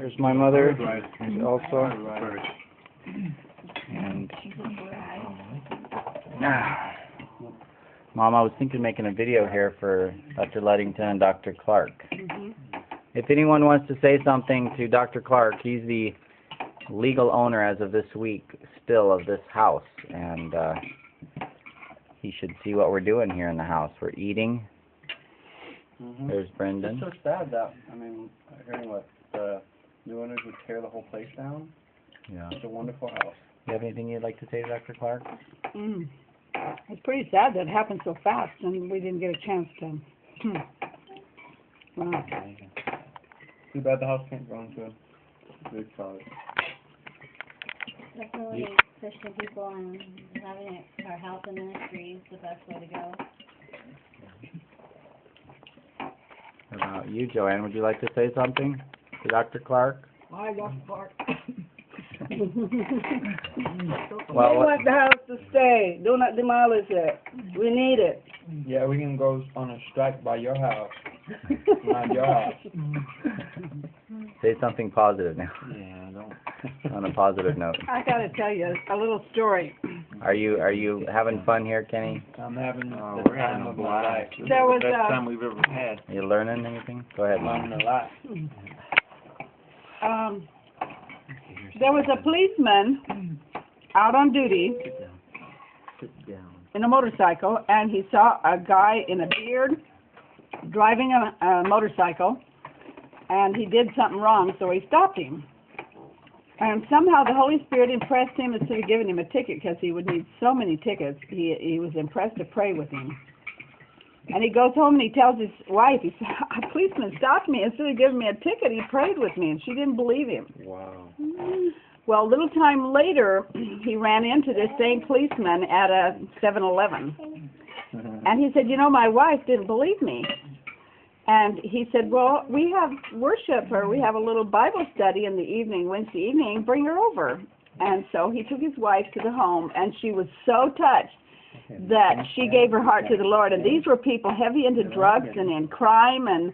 Here's my mother also. And Mom, I was thinking of making a video here for Dr. Ludington and Dr. Clark. If anyone wants to say something to Dr. Clark, he's the legal owner as of this week still of this house, and he should see what we're doing here in the house. We're eating. There's Brendan. It's so sad that, hearing what the new owners would tear the whole place down. Yeah. It's a wonderful house. You have anything you'd like to say to Dr. Clark? It's pretty sad that it happened so fast and we didn't get a chance to. Wow. Too bad the house can't go into a big solid. Definitely Christian people and having our health and ministry is the best way to go. What about you, Joanne? Would you like to say something to Dr. Clark? I love Clark. Well, We want the house to stay. Do not demolish it. We need it. Yeah, we can go on a strike by your house. Not your house. say something positive now. Yeah, don't. On a positive note. I gotta tell you a little story. Are you having fun here, Kenny? I'm having the we're time having of a my blast. life. This is There was the best a- time we've ever had. Are you learning anything? Go ahead, Mom. Learning a lot. There was a policeman out on duty Sit down. in a motorcycle, and he saw a guy in a beard driving a motorcycle, and he did something wrong, so he stopped him. And somehow the Holy Spirit impressed him instead of giving him a ticket, because he would need so many tickets. He was impressed to pray with him. And he goes home and he tells his wife, he said, a policeman stopped me. Instead of giving me a ticket, he prayed with me, and she didn't believe him. Wow. Well, a little time later, he ran into this same policeman at a 7-Eleven. And he said, you know, my wife didn't believe me. And he said, well, we have worship, or we have a little Bible study in the evening, Wednesday evening, bring her over. And so he took his wife to the home, and she was so touched that she gave her heart to the Lord. And these were people heavy into drugs and in crime, and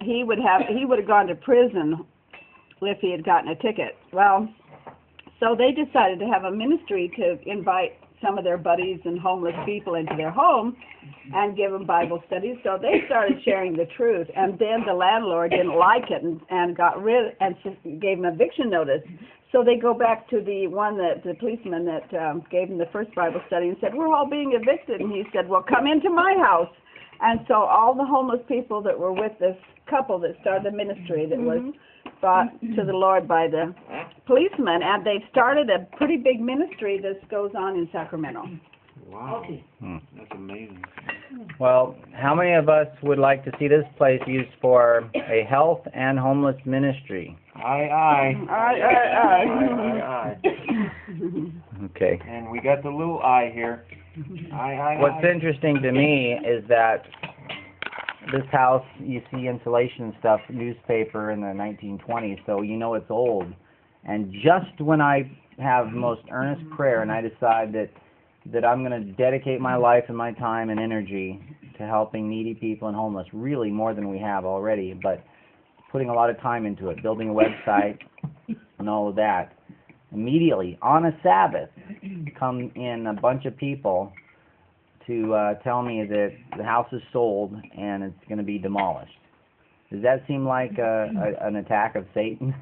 he would have gone to prison if he had gotten a ticket. Well, so they decided to have a ministry to invite some of their buddies and homeless people into their home and give them Bible studies. So they started sharing the truth, and then the landlord didn't like it and got rid and gave him eviction notice. So they go back to the policeman that gave him the first Bible study and said, we're all being evicted. And he said, well, come into my house. And so all the homeless people that were with this couple that started the ministry that was brought to the Lord by the policeman, and they've started a pretty big ministry that goes on in Sacramento. Wow. That's amazing. Well, how many of us would like to see this place used for a health and homeless ministry? Aye. Okay. And we got the little eye here. Aye. What's interesting to me is that this house, you see insulation and stuff, newspaper in the 1920s, so you know it's old. And just when I have most earnest prayer and I decide that I'm going to dedicate my life and my time and energy to helping needy people and homeless, really more than we have already, but putting a lot of time into it, building a website and all of that, immediately on a Sabbath come in a bunch of people to tell me that the house is sold and it's going to be demolished. Does that seem like an attack of Satan?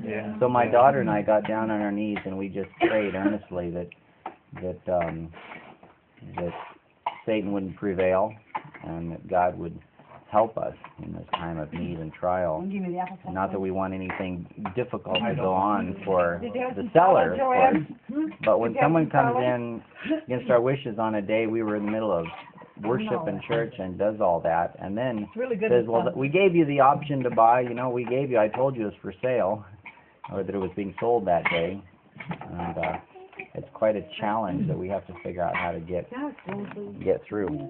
Yeah. So my daughter and I got down on our knees and we just prayed earnestly that Satan wouldn't prevail and that God would help us in this time of need and trial. Not that we want anything difficult to go on for the seller, of course, but when someone comes in against our wishes on a day we were in the middle of worship in church and does all that, and then says, well, we gave you the option to buy, I told you it was for sale, or that it was being sold that day, and it's quite a challenge that we have to figure out how to get through.